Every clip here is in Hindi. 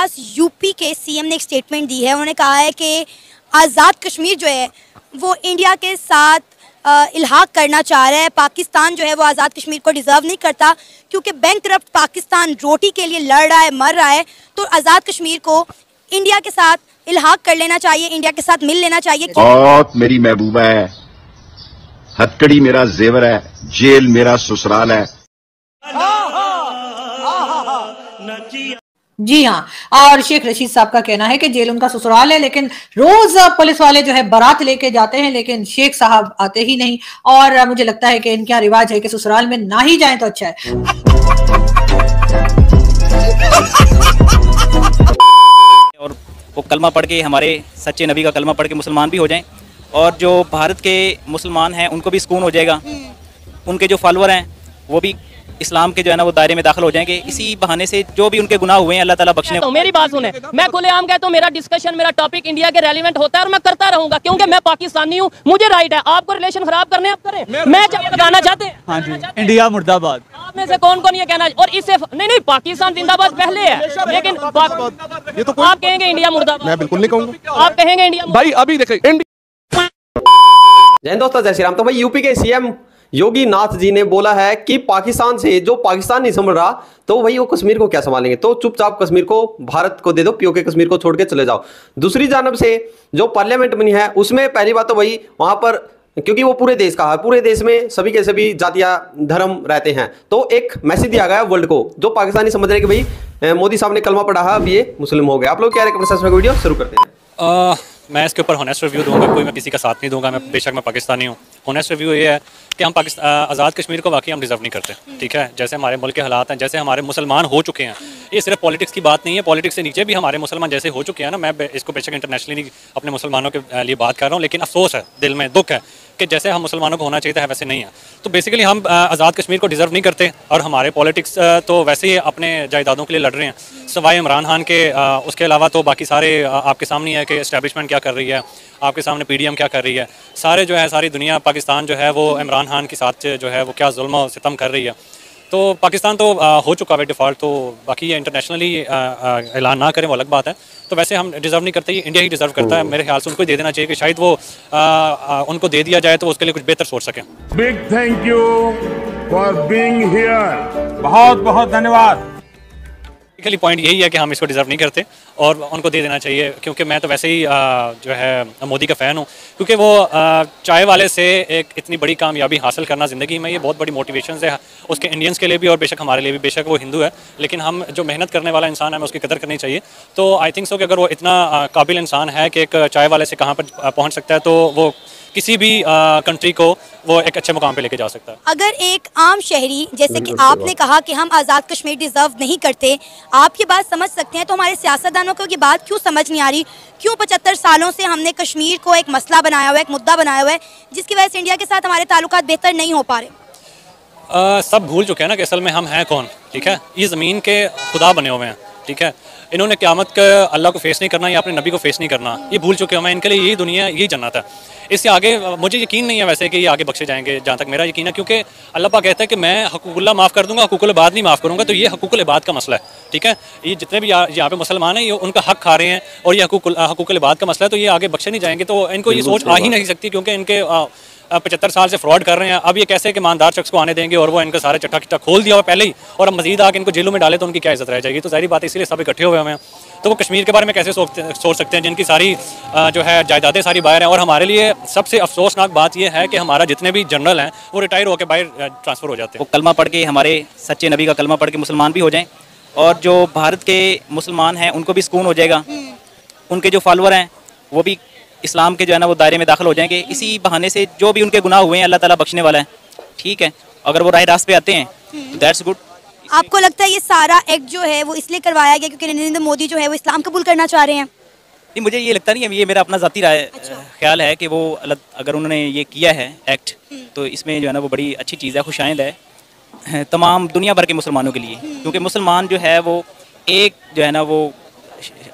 पास यूपी के सीएम ने एक स्टेटमेंट दी है। उन्होंने कहा है कि आज़ाद कश्मीर जो है वो इंडिया के साथ इल्हाक करना चाह रहा है। पाकिस्तान जो है वो आज़ाद कश्मीर को डिज़र्व नहीं करता, क्योंकि बैंकरप्ट पाकिस्तान रोटी के लिए लड़ रहा है, मर रहा है। तो आज़ाद कश्मीर को इंडिया के साथ इल्हाक कर लेना चाहिए, इंडिया के साथ मिल लेना चाहिए। बहुत मेरी महबूबा है, हथकड़ी मेरा जेवर है, जेल मेरा ससुराल है। जी हाँ, और शेख रशीद साहब का कहना है कि जेल उनका ससुराल है, लेकिन रोज पुलिस वाले जो है बारात लेके जाते हैं, लेकिन शेख साहब आते ही नहीं। और मुझे लगता है कि इनका रिवाज है कि ससुराल में ना ही जाएं तो अच्छा है। और वो कलमा पढ़ के, हमारे सच्चे नबी का कलमा पढ़ के मुसलमान भी हो जाएं, और जो भारत के मुसलमान हैं उनको भी सुकून हो जाएगा। उनके जो फॉलोअर हैं वो भी इस्लाम के जो है ना वो दायरे में दाखिल हो जाएंगे। इसी बहाने से जो भी उनके गुनाह हुए हैं अल्लाह ताला बख्शने। तो मेरी बात सुने, मैं खुलेआम कहता हूं, मेरा डिस्कशन, मेरा टॉपिक इंडिया के रेलेवेंट होता है और मैं करता रहूंगा, क्योंकि मैं पाकिस्तानी हूं, मुझे राइट है। आपको रिलेशन खराब करने आप करें, मैं लगाना चाहते हैं। हाँ जी, इंडिया मुर्दाबाद। आप में से कौन कौन ये कहना, और इससे नहीं पाकिस्तान जिंदाबाद पहले है, लेकिन ये तो आप कहेंगे इंडिया मुर्दाबाद। मैं बिल्कुल नहीं कहूंगा। आप कहेंगे इंडिया भाई अभी देखें। जय दोस्तों, जय श्री राम। तो भाई यूपी के सीएम योगी नाथ जी ने बोला है कि पाकिस्तान से जो पाकिस्तान नहीं संभल रहा तो भाई वो कश्मीर को क्या संभालेंगे, तो चुपचाप कश्मीर को भारत को दे दो, पीओके कश्मीर को छोड़ के चले जाओ। दूसरी जानब से जो पार्लियामेंट बनी है उसमें पहली बात तो वही वहां पर, क्योंकि वो पूरे देश का है, पूरे देश में सभी के सभी जातियां धर्म रहते हैं, तो एक मैसेज दिया गया वर्ल्ड को, जो पाकिस्तानी समझ रहे कि भाई मोदी साहब ने कलमा पढ़ा है, अब ये मुस्लिम हो गए। आप लोग क्या कमेंट में वीडियो शुरू करते हैं। मैं इसके ऊपर होनेस्ट रिव्यू दूंगा, कोई मैं किसी का साथ नहीं दूंगा। मैं बेशक मैं पाकिस्तानी हूँ। होनेस्ट रिव्यू ये है कि हम आज़ाद कश्मीर को वाकई हम डिज़र्व नहीं करते, ठीक है। जैसे हमारे मुल्क के हालात हैं, जैसे हमारे मुसलमान हो चुके हैं, ये सिर्फ पॉलिटिक्स की बात नहीं है, पॉलिटिक्स से नीचे भी हमारे मुसलमान जैसे हो चुके हैं ना। मैं इसको बेशक इंटरनेशनली अपने मुसलमानों के लिए बात कर रहा हूँ, लेकिन अफसोस है, दिल में दुख है कि जैसे हम मुसलमानों को होना चाहिए था वैसे नहीं है। तो बेसिकली हम आज़ाद कश्मीर को डिज़र्व नहीं करते, और हमारे पॉलिटिक्स तो वैसे ही अपने जायदादों के लिए लड़ रहे हैं, सवाए इमरान खान के। उसके अलावा तो बाकी सारे आपके सामने है कि इस्टेब्लिशमेंट क्या कर रही है, आपके सामने पीडीएम क्या कर रही है, सारे जो है सारी दुनिया पाकिस्तान जो है वो इमरान खान के साथ जो है वो क्या जुल्म और सितम कर रही है। तो पाकिस्तान तो हो चुका है डिफ़ॉल्ट, तो बाकी ये इंटरनेशनली ऐलान ना करें वो अलग बात है। तो वैसे हम डिज़र्व नहीं करते, ये इंडिया ही डिज़र्व करता है। मेरे ख्याल से उनको दे देना चाहिए कि शायद वो उनको दे दिया जाए तो उसके लिए कुछ बेहतर सोच सकें। Big thank you for being here. बहुत बहुत धन्यवाद। बेसिकली पॉइंट यही है कि हम इसको डिज़र्व नहीं करते और उनको दे देना चाहिए, क्योंकि मैं तो वैसे ही जो है मोदी का फ़ैन हूँ, क्योंकि वो चाय वाले से एक इतनी बड़ी कामयाबी हासिल करना ज़िंदगी में ये बहुत बड़ी मोटिवेशन है उसके इंडियंस के लिए भी और बेशक हमारे लिए भी। बेशक वो हिंदू है, लेकिन हम जो मेहनत करने वाला इंसान है हमें उसकी कदर करनी चाहिए। तो आई थिंक सो कि अगर वो इतना काबिल इंसान है कि एक चाय वाले से कहाँ पर पहुँच सकता है, तो वो किसी भी कंट्री को वो एक अच्छे मुकाम पे लेके जा सकता है। अगर एक आम शहरी, जैसे कि आपने कहा कि हम आज़ाद कश्मीर डिज़र्व नहीं करते, आप ये बात समझ सकते हैं, तो हमारे सियासतदानों को ये बात क्यों समझ नहीं आ रही, क्यों 75 सालों से हमने कश्मीर को एक मसला बनाया हुआ है, एक मुद्दा बनाया हुआ है, जिसकी वजह से इंडिया के साथ हमारे ताल्लुकात बेहतर नहीं हो पा रहे। सब भूल चुके हैं ना कि असल में हम हैं कौन, ठीक है। ये ज़मीन के खुदा बने हुए हैं, ठीक है। इन्होंने क़यामत का अल्लाह को फेस नहीं करना या अपने नबी को फेस नहीं करना, ये भूल चुके हैं। इनके लिए यही दुनिया, यही जन्नत है। इससे आगे मुझे यकीन नहीं है वैसे कि ये आगे बख्शे जाएंगे, जहाँ तक मेरा यकीन है, क्योंकि अल्लाह पाक कहता है कि मैं हकूकुल्लाह माफ़ कर दूंगा, हकूकुल इबाद नहीं माफ़ करूँगा। तो ये हकूकुल इबाद का मसला है, ठीक है। ये जितने भी यहाँ पे मुसलमान हैं ये उनका हक खा रहे हैं और ये हकूकुल इबाद का मसला है, तो ये आगे बख्शे नहीं जाएंगे। तो इनको ये सोच आ ही नहीं सकती, क्योंकि इनके 75 साल से फ्रॉड कर रहे हैं। अब ये कैसे कि ईमानदार शख्स को आने देंगे, और वो इनका सारा चट्टा किट्टा खोल दिया हुआ पहले ही, और अब मजीद आके इनको जेलों में डाले तो उनकी क्या इज्जत रह जाएगी। तो सारी बात इसलिए सब इकट्ठे हुए हैं। तो वो कश्मीर के बारे में कैसे सोच सकते हैं जिनकी सारी जो है जायदादें सारी बाहर हैं। और हमारे लिए सबसे अफसोसनाक बात यह है कि हमारा जितने भी जनरल हैं वो रिटायर होकर बाहर ट्रांसफ़र हो जाते हैं। वो कलमा पढ़ के, हमारे सच्चे नबी का कलमा पढ़ के मुसलमान भी हो जाएं, और जो भारत के मुसलमान हैं उनको भी सुकून हो जाएगा। उनके जो फॉलोअर हैं वो भी इस्लाम के जो है ना वो दायरे में दाखिल हो जाएंगे। इसी बहाने से जो भी उनके गुनाह हुए हैं अल्लाह ताला बख्शने वाला है, ठीक है। अगर वो राह रास्त पे आते हैं दैट्स गुड। आपको लगता है ये सारा एक्ट जो है वो इसलिए करवाया गया क्योंकि नरेंद्र मोदी जो है वो इस्लाम कबूल करना चाह रहे हैं? नहीं, मुझे ये लगता नहीं है, ये मेरा अपना ज़ाती राय ख्याल है कि वो अगर उन्होंने ये किया है एक्ट, तो इसमें जो है ना वो बड़ी अच्छी चीज़ है, खुशाइंद है तमाम दुनिया भर के मुसलमानों के लिए। क्योंकि मुसलमान जो है वो एक जो है ना वो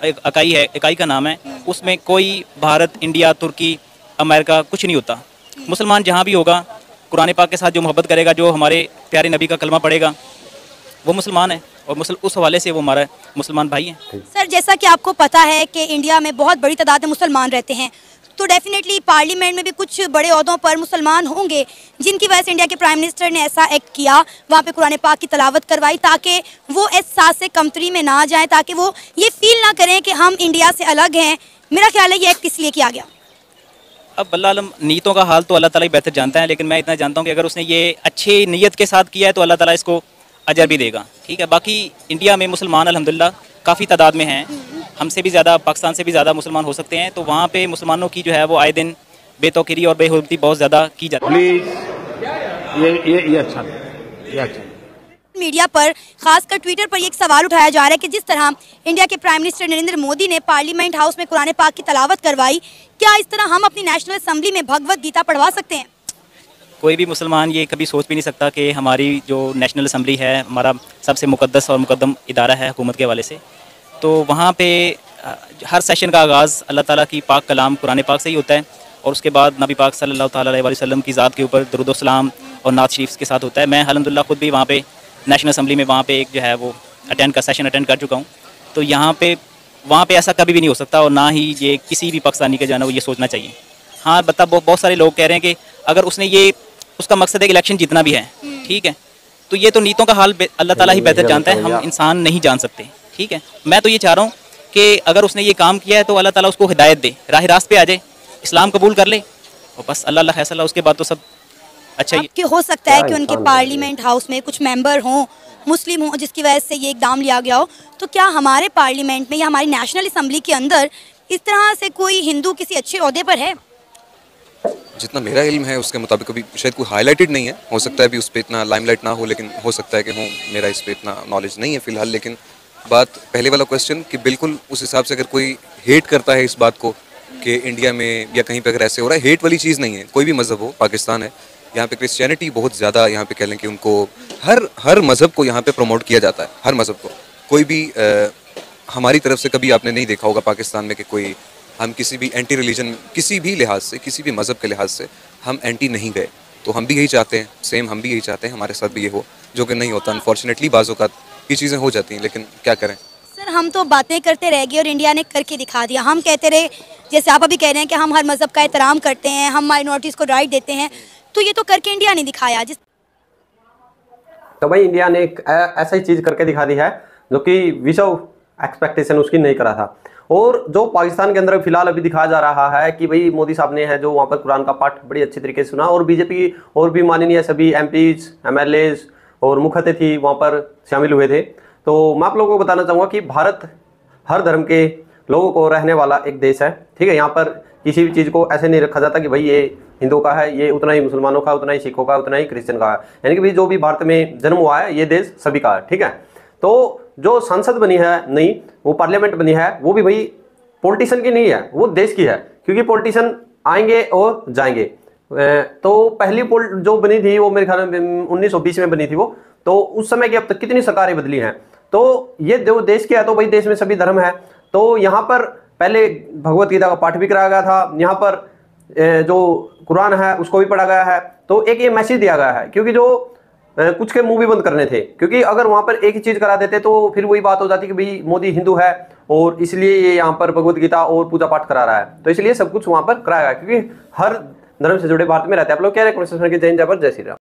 इकाई है, इकाई का नाम है, उसमें कोई भारत, इंडिया, तुर्की, अमेरिका कुछ नहीं होता। मुसलमान जहाँ भी होगा कुरान पाक के साथ जो मोहब्बत करेगा, जो हमारे प्यारे नबी का कलमा पढ़ेगा, वो मुसलमान है और उस हवाले से वो हमारा मुसलमान भाई हैं। सर, जैसा कि आपको पता है कि इंडिया में बहुत बड़ी तादाद में मुसलमान रहते हैं, तो डेफिनेटली पार्लियामेंट में भी कुछ बड़े ओहदों पर मुसलमान होंगे, जिनकी वजह से इंडिया के प्राइम मिनिस्टर ने ऐसा एक्ट किया, वहाँ पे कुरान पाक की तलावत करवाई, ताकि वो एहसास से कमतरी में ना जाएं, ताकि वो ये फील ना करें कि हम इंडिया से अलग हैं। मेरा ख्याल है ये एक्ट इसलिए किया गया। अब अल्लाह आलम, नीयतों का हाल तो अल्लाह ताला ही बेहतर जानता है, लेकिन मैं इतना जानता हूँ कि अगर उसने ये अच्छी नीयत के साथ किया है तो अल्लाह ताला इसको अजर भी देगा। ठीक है, बाकी इंडिया में मुसलमान अल्हम्दुलिल्लाह काफ़ी तादाद में हैं, हमसे भी ज़्यादा, पाकिस्तान से भी ज़्यादा मुसलमान हो सकते हैं, तो वहाँ पे मुसलमानों की जो है वो आए दिन बेतौकीरी और बेहुरमती बहुत ज़्यादा की जाती है। ये अच्छा है। मीडिया पर, खासकर ट्विटर पर, एक सवाल उठाया जा रहा है कि जिस तरह इंडिया के प्राइम मिनिस्टर नरेंद्र मोदी ने पार्लियामेंट हाउस में कुरान पाक की तलावत करवाई, क्या इस तरह हम अपनी नेशनल असेंबली में भगवत गीता पढ़वा सकते हैं? कोई भी मुसलमान ये कभी सोच भी नहीं सकता कि हमारी जो नेशनल असम्बली है, हमारा सबसे मुक़द्दस और मुक़द्दम इदारा है हुकूमत के हवाले से, तो वहाँ पे हर सेशन का आगाज़ अल्लाह ताला की पाक कलाम कुरान पाक से ही होता है, और उसके बाद नबी पाक सल्लल्लाहु ताला अलैहि वसल्लम की ज़ात के ऊपर दुरूद व सलाम और नात शरीफ के साथ होता है। मैं अल्हम्दुलिल्लाह खुद भी वहाँ पे नेशनल असम्बली में वहाँ पे एक जो है वो सेशन अटेंड कर चुका हूँ, तो वहाँ पे ऐसा कभी भी नहीं हो सकता, और ना ही ये किसी भी पाकिस्तानी का जाना वो ये सोचना चाहिए। हाँ, बहुत सारे लोग कह रहे हैं कि अगर उसने उसका मकसद है कि इलेक्शन जीतना भी है, ठीक है, तो ये तो नीतों का हाल अल्लाह ताला ही बेहतर जानता है, हम इंसान नहीं जान सकते। ठीक है, मैं तो ये चाह रहा हूँ कि अगर उसने ये काम किया है तो अल्लाह ताला उसको हिदायत दे, राह रास्त पे आ जाए, इस्लाम कबूल कर ले, और बस अल्लाह फैसला, उसके बाद तो सब अच्छा ही। कि हो सकता है कि उनके पार्लियामेंट हाउस में कुछ मेंबर हों मुस्लिम हों, जिसकी वजह से ये इकदाम लिया गया हो, तो क्या हमारे पार्लियामेंट में या हमारी नेशनल असम्बली के अंदर इस तरह से कोई हिंदू किसी अच्छे ओहदे पर है? जितना मेरा इल्म है उसके मुताबिक अभी शायद कोई हाईलाइटेड नहीं है, हो सकता है अभी उस पर इतना लाइमलाइट ना हो, लेकिन हो सकता है कि हो, मेरा इस पर इतना नॉलेज नहीं है फ़िलहाल। लेकिन बात पहले वाला क्वेश्चन कि बिल्कुल उस हिसाब से अगर कोई हेट करता है इस बात को कि इंडिया में या कहीं पे अगर ऐसे हो रहा है, हेट वाली चीज़ नहीं है। कोई भी मज़हब हो, पाकिस्तान है, यहाँ पे क्रिश्चियनिटी बहुत ज़्यादा, यहाँ पे कह लें कि उनको हर मज़हब को यहाँ पे प्रमोट किया जाता है, हर मज़हब को। कोई भी हमारी तरफ से कभी आपने नहीं देखा होगा पाकिस्तान में कि कोई हम किसी भी एंटी रिलीजन, किसी भी लिहाज से, किसी भी मज़हब के लिहाज से हम एंटी नहीं गए। तो हम भी यही चाहते हैं, सेम हम भी यही चाहते हैं हमारे साथ भी ये हो, जो कि नहीं होता अनफॉर्चुनेटली। बाज़ों का ये चीज़ें हो जाती हैं, लेकिन क्या करें। सर, हम तो बातें करते रह गए और इंडिया ने करके दिखा दिया। हम कहते रहे, जैसे आप अभी कह रहे हैं कि हम हर मज़हब का एहतराम करते हैं, हम माइनॉरिटीज़ को राइट देते हैं, तो ये तो करके इंडिया ने दिखाया। तो भाई इंडिया ने एक ऐसा ही चीज़ करके दिखा दी है जो कि विश्व एक्सपेक्टेशन उसकी नहीं करा था। और जो पाकिस्तान के अंदर फिलहाल अभी दिखाया जा रहा है कि भाई मोदी साहब ने है जो वहाँ पर कुरान का पाठ बड़ी अच्छी तरीके से सुना, और बीजेपी और भी माननीय सभी MPs, MLAs और मुख्य अतिथि वहाँ पर शामिल हुए थे। तो मैं आप लोगों को बताना चाहूँगा कि भारत हर धर्म के लोगों को रहने वाला एक देश है, ठीक है। यहाँ पर किसी भी चीज़ को ऐसे नहीं रखा जाता कि भाई ये हिंदुओं का है, ये उतना ही मुसलमानों का, उतना ही सिखों का, उतना ही क्रिश्चियन का है। यानी कि भाई जो भी भारत में जन्म हुआ है ये देश सभी का है, ठीक है। तो जो संसद बनी है नई, वो पार्लियामेंट बनी है, वो भी भाई पॉलिटिशियन की नहीं है, वो देश की है, क्योंकि पॉलिटिशियन आएंगे और जाएंगे। तो पहली जो बनी थी वो मेरे ख्याल में 1920 में बनी थी वो, तो उस समय की अब तक कितनी सरकारें बदली हैं। तो ये जो देश की है, तो भाई देश में सभी धर्म है। तो यहाँ पर पहले भगवत गीता का पाठ भी कराया गया था, यहाँ पर जो कुरान है उसको भी पढ़ा गया है। तो एक ये मैसेज दिया गया है, क्योंकि जो कुछ के मुंह भी बंद करने थे, क्योंकि अगर वहाँ पर एक ही चीज़ करा देते तो फिर वही बात हो जाती कि भाई मोदी हिंदू है और इसलिए ये यहाँ पर भगवत गीता और पूजा पाठ करा रहा है। तो इसलिए सब कुछ वहाँ पर कराया गया, क्योंकि हर धर्म से जुड़े भारत में रहते हैं। आप लोग कह रहे हैं जय हिंद, जय भारत, जय श्री राम।